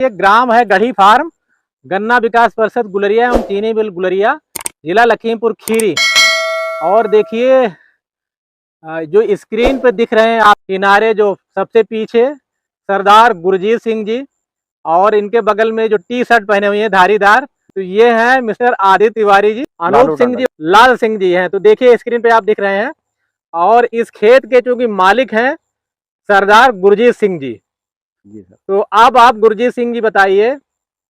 ये ग्राम है गढ़ी फार्म, गन्ना विकास परिषद गुलरिया एवं चीनी मिल गुलरिया, जिला लखीमपुर खीरी। और देखिए जो स्क्रीन पे दिख रहे हैं आप किनारे, जो सबसे पीछे सरदार गुरजीत सिंह जी, और इनके बगल में जो टी शर्ट पहने हुए हैं धारीदार, तो ये हैं मिस्टर आदित्य तिवारी जी, अनूप सिंह जी, लाल सिंह जी हैं। तो देखिए स्क्रीन पे आप दिख रहे हैं। और इस खेत के चूंकि मालिक हैं सरदार गुरजीत सिंह जी। जी सर। तो अब आप गुरजीत सिंह जी बताइए,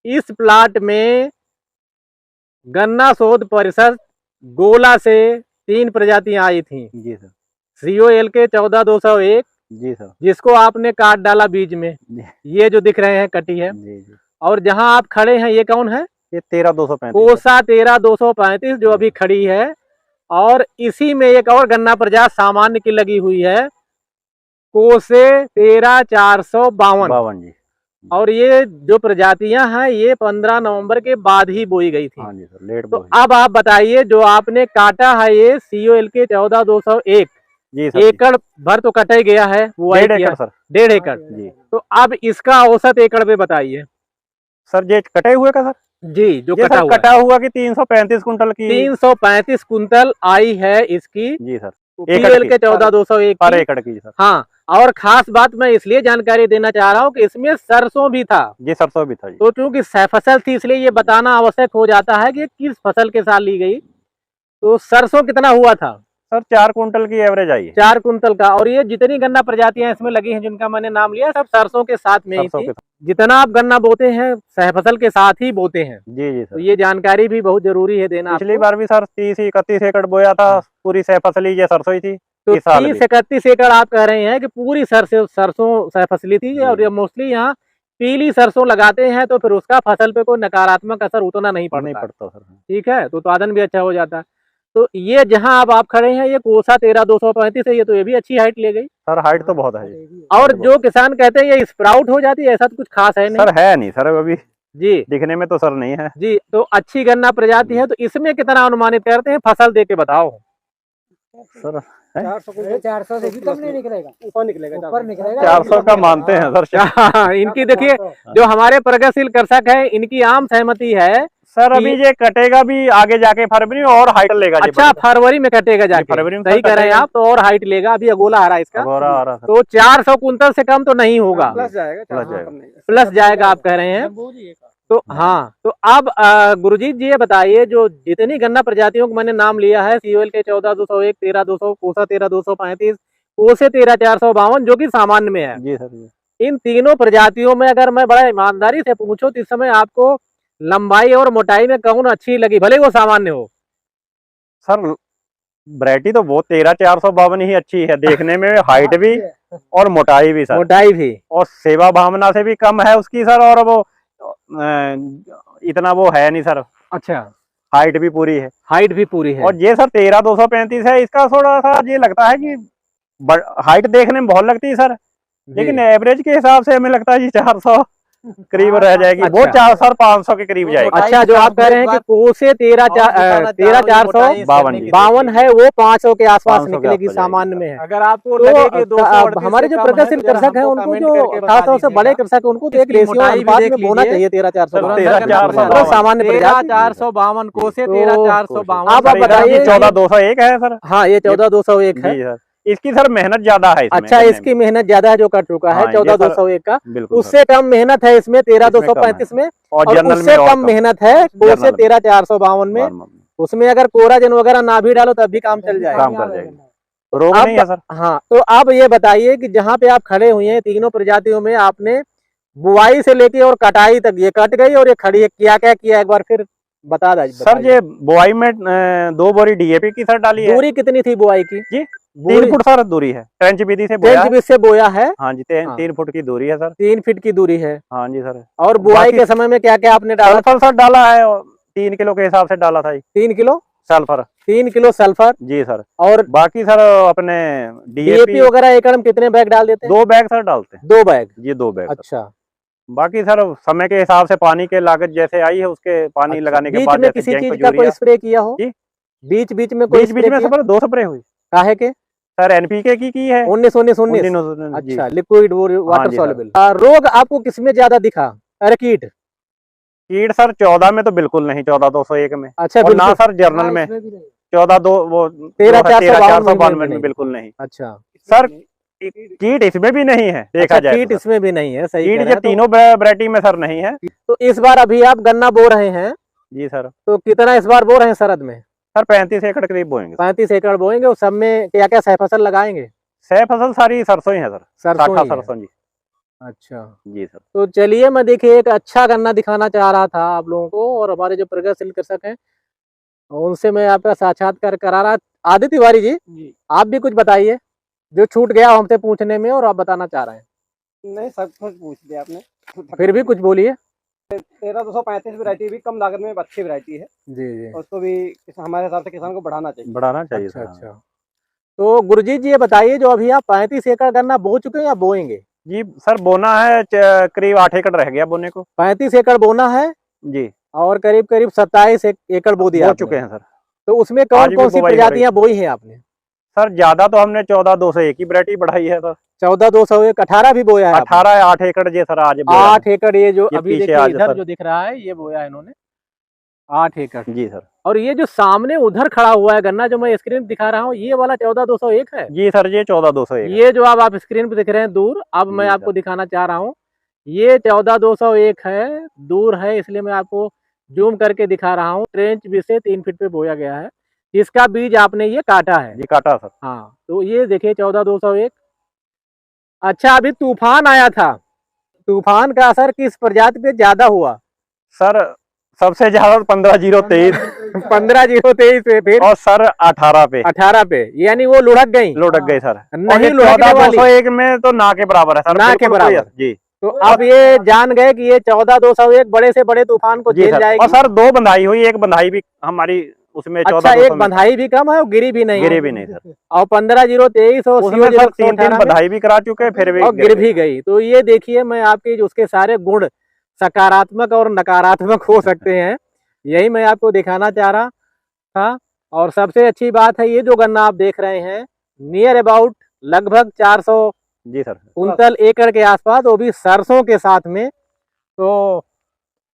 इस प्लाट में गन्ना शोध परिषद गोला से 3 प्रजातियां आई थी। जी सर। COLK 14201, जी सर। जिसको आपने काट डाला बीज में, ये जो दिख रहे हैं कटी है। जी जी। और जहां आप खड़े हैं ये कौन है? ये 13235 कोसा 13235 जो अभी खड़ी है। और इसी में एक और गन्ना प्रजाति सामान्य की लगी हुई है, कोसे 13452 जी। और ये जो प्रजातियां हैं ये 15 नवंबर के बाद ही बोई गई थी। हाँ जी सर, लेट तो बोई। अब आप बताइए, जो आपने काटा है ये COLK 14201, जी सर। एकड़ भर तो कटा ही गया है, वो 1.5 एकड़ सर। 1.5 एकड़ जी। तो अब इसका औसत एकड़ पे बताइए सर। ये कटे हुए का सर? जी, जो कटा हुआ की 335 कुंटल की 335 कुंतल आई है इसकी। जी सर। COLK 14201 पर एकड़ की सर। हाँ, और खास बात मैं इसलिए जानकारी देना चाह रहा हूँ कि इसमें सरसों भी था। जी, सरसों भी था जी। तो चूंकि फसल थी इसलिए ये बताना आवश्यक हो जाता है कि किस फसल के साथ ली गई। तो सरसों कितना हुआ था? सर 4 कुंटल की एवरेज आई है। 4 कुंतल का। और ये जितनी गन्ना प्रजातियां इसमें लगी हैं जिनका मैंने नाम लिया, सब सरसों के साथ में ही थी। जितना आप गन्ना बोते हैं सह फसल के साथ ही बोते हैं। जी जी सर। तो ये जानकारी भी बहुत जरूरी है देना। पिछली बार भी सर 30-31 एकड़ बोया था, पूरी सह फसली ये सरसों ही थी। तो 30-31 एकड़ आप कह रहे हैं कि पूरी सरसों सह फसली थी। और मोस्टली यहाँ पीली सरसों लगाते हैं, तो फिर उसका फसल पे कोई नकारात्मक असर उतना नहीं पड़ता सर। ठीक है, तो उत्पादन भी अच्छा हो जाता है। तो ये जहां अब आप खड़े हैं ये कोसा 13235 है, ये तो ये भी अच्छी हाइट ले गई सर। हाइट तो बहुत है। और जो किसान कहते हैं ये स्प्राउट हो जाती है, ऐसा तो कुछ खास है नहीं सर। है नहीं सर, अभी जी दिखने में तो सर नहीं है जी। तो अच्छी गन्ना प्रजाति है। तो इसमें कितना अनुमानित करते हैं? फसल दे के बताओ सर। 400 से भी कम नहीं निकलेगा, ऊपर निकलेगा 400 का मानते हैं सर। इनकी देखिए, जो हमारे प्रगतिशील कृषक है इनकी आम सहमति है सर, अभी ये कटेगा भी आगे जाके फरवरी और हाइट लेगा। अच्छा, फरवरी में कटेगा जाके? फरवरी में सही कह रहे हैं आप। तो और हाइट लेगा, अभी अगोला आ रहा है इसका। आ रहा तो 400 कुंतल से कम तो नहीं होगा, प्लस जाएगा आप कह रहे हैं। तो हाँ, तो अब गुरुजीत जी ये बताइए, जो जितनी गन्ना प्रजातियों को मैंने नाम लिया है, COLK 14201, 13200, कोसा 13235, कोसे 13452 जो कि सामान्य में है जी सर। इन तीनों प्रजातियों में अगर मैं बड़ा ईमानदारी से पूछूं तो इस समय आपको लंबाई और मोटाई में कौन अच्छी लगी, भले वो सामान्य हो? सर वैरायटी तो वो 13452 ही अच्छी है देखने में, हाइट भी और मोटाई भी सर। मोटाई भी और सेवा भावना से भी कम है उसकी सर। और वो इतना वो है नहीं सर। अच्छा, हाइट भी पूरी है। हाइट भी पूरी है। और ये सर 13235 है, इसका थोड़ा सा ये लगता है कि हाइट देखने में बहुत लगती है सर, लेकिन एवरेज के हिसाब से हमें लगता है कि 400 करीब रह जाएगी। अच्छा। वो 400-500 के करीब जाएगी। अच्छा, जो आप कह रहे हैं कि कोसे 13452 है, वो 500 के आसपास निकलेगी, सामान्य में है। अगर आपको तो हमारे जो प्रगतिशील कृषक है उनको, जो खासतौर से बड़े कृषक है, उनको एक रेशियो अनुपात में बोना चाहिए 13452 सामान्य 13452 कोसे 13452। आप बताइए। 14201 है सर। हाँ, ये 14201 है। इसकी सर मेहनत ज्यादा है इसमें। अच्छा, इसकी मेहनत ज्यादा है जो कट चुका है 14201 का। उससे कम मेहनत है इसमें 13235 में, और उससे कम मेहनत है कोसे 13452 में। उसमें अगर कोराजन वगैरह ना भी डालो तब भी काम चल जाएगा, काम कर जाएगा, रोग नहीं है सर। हाँ, तो आप ये बताइए कि जहाँ पे आप खड़े हुए हैं तीनों प्रजातियों में आपने बुआई से लेके और कटाई तक, ये कट गई और ये खड़ी है, क्या क्या किया एक बार फिर बता दीजिए सर। ये बुआई में 2 बोरी DAP की सर डाली है। दूरी कितनी थी बुआई की? जी 3 फुट सर दूरी है, ट्रेंच विधि से बोया। ट्रेंच विधि से बोया है। हाँ जी, 3 फुट की दूरी है सर। 3 फीट की दूरी है। हाँ जी सर। और बुआई के समय में क्या क्या आपने डाला? सल्फर सर डाला है, 3 किलो के हिसाब से डाला था। 3 किलो सल्फर? 3 किलो सल्फर जी सर। और बाकी सर अपने DAP वगैरह एकड़ में कितने बैग डाल देते हैं? 2 बैग सर डालते हैं। 2 बैग? जी 2 बैग। अच्छा। बाकी सर समय के हिसाब से पानी के लागत जैसे आई है उसके पानी लगाने के बाद में किसी चीज का कोई स्प्रे किया हो? बीच बीच में कोई बीच में सर 2 स्प्रे हुई। काहे के? सर NPK की है 19-19-19। अच्छा, लिक्विड वाटर सॉल्युबल। रोग आपको किसमें ज्यादा दिखा? अरे कीट कीट सर 14 में तो बिल्कुल नहीं, 14,201 में। अच्छा और ना बिल्कुल। सर जर्नल में इसमें भी नहीं। 14,2 वो 13,492 में नहीं। बिल्कुल नहीं। अच्छा सर कीट इसमें भी नहीं है, देखा अच्छा, जाए कीट तो सर। इसमें भी नहीं है, सही कह कीट रहे ये हैं। तीनों वैरायटी में सर नहीं है। तो इस बार अभी आप गन्ना बो रहे हैं, जी सर। तो कितना इस बार बो रहे हैं शरद में? सर 35 एकड़ करीब बोएंगे। 35 एकड़ बोएंगे, उस सब में क्या क्या सह फसल लगाएंगे? सह फसल सारी सरसों ही है सर, सरसों साठा ही है। सरसों जी। अच्छा, जी सर। तो चलिए मैं देखिए एक अच्छा गन्ना दिखाना चाह रहा था आप लोगों को, और हमारे जो प्रगतिशील कृषक हैं उनसे मैं आपका साक्षात्कार करा रहा। आदित्य तिवारी जी, आप भी कुछ बताइए जो छूट गया हमसे पूछने में और आप बताना चाह रहे हैं। नहीं, सब कुछ पूछ दिया आपने। फिर भी कुछ बोलिए। 13,235 वैरायटी भी कम लागत में अच्छी वैरायटी है, जी जी। और उसको भी हमारे हिसाब से किसान को बढ़ाना चाहिए। बढ़ाना चाहिए अच्छा सर। अच्छा। तो गुरजीत जी ये बताइए, जो अभी आप 35 एकड़ गन्ना बो चुके हैं या बोएंगे? जी सर, बोना है करीब 8 एकड़ रह गया बोने को। 35 एकड़ बोना है जी, और करीब करीब 27 एकड़ बो दिया बो आपने। चुके हैं सर। तो उसमें आज कौन भी कौन सी बुवाई हो रही प्रजातियां बोई हैं आपने? सर ज्यादा तो हमने 14,201 की वैरायटी बढ़ाई है सर। 14,201, 18 भी बोया है आपने? 18 8 एकड़ जी सर आज बोया है। 8 एकड़, ये जो ये अभी पीछे देखिए आज इधर सर। जो दिख रहा है ये बोया है इन्होंने 8 एकड़। जी सर। और ये जो सामने उधर खड़ा हुआ है गन्ना जो मैं स्क्रीन दिखा रहा हूँ, ये वाला 14,201 है। जी सर, ये 14,201 है। ये जो अब आप स्क्रीन पे दिख रहे हैं दूर, अब मैं जी आपको सर। दिखाना चाह रहा हूँ, ये 14,201 है, दूर है इसलिए मैं आपको जूम करके दिखा रहा हूँ। ट्रेंच भी से 3 फीट पे बोया गया है, इसका बीज आपने ये काटा है। जी काटा सर। हाँ, तो ये देखिए 14,201। अच्छा, अभी तूफान आया था, तूफान का असर किस प्रजाति पे ज्यादा हुआ? सर सबसे ज्यादा 15,023 15,023 पे, फिर और सर 18 पे 18 पे, यानी वो लुढ़क गई। लुढ़क गई सर। नहीं लुढ़कने वाली, 14,201 में तो ना के बराबर है सर, ना के बिल्कुल बराबर। कोई- जी। तो अब ये जान गए कि ये 14,201 बड़े से बड़े तूफान को जी झेल सर। जाएगी। और सर 2 बंधाई हुई, एक बंधाई भी हमारी उसमें अच्छा, 14,200 एक में बंधाई भी कम है और गिरी भी नहीं है। गिरे भी नहीं सर। और 15,023 और उसमें सर 3 में बंधाई भी करा चुके, फिर भी और गिर भी गई। तो ये देखिए, मैं आपके जो उसके सारे गुण सकारात्मक और नकारात्मक हो सकते हैं, यही मैं आपको दिखाना चाह रहा था। और सबसे अच्छी बात है, ये जो गन्ना आप देख रहे हैं नियर अबाउट लगभग 400 जी सर। कुंतल एकड़ के आसपास, वो भी सरसों के साथ में। तो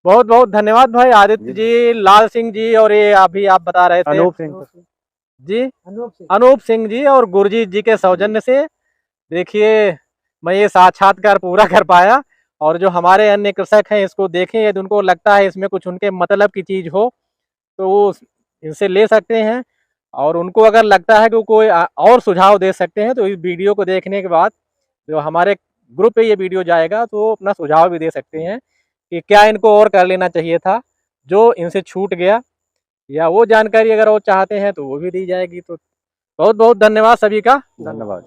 बहुत बहुत धन्यवाद भाई आदित्य जी, लाल सिंह जी, और ये अभी आप बता रहे थे अनूप सिंह जी, अनूप अनूप सिंह जी और गुरजीत जी के सौजन्य से देखिए मैं ये साक्षात्कार पूरा कर पाया। और जो हमारे अन्य कृषक हैं इसको देखें, यदि उनको लगता है इसमें कुछ उनके मतलब की चीज हो तो वो इनसे ले सकते हैं, और उनको अगर लगता है कि कोई और सुझाव दे सकते हैं तो इस वीडियो को देखने के बाद जो हमारे ग्रुप पे ये वीडियो जाएगा तो वो अपना सुझाव भी दे सकते हैं कि क्या इनको और कर लेना चाहिए था जो इनसे छूट गया, या वो जानकारी अगर वो चाहते हैं तो वो भी दी जाएगी। तो बहुत बहुत धन्यवाद सभी का। धन्यवाद।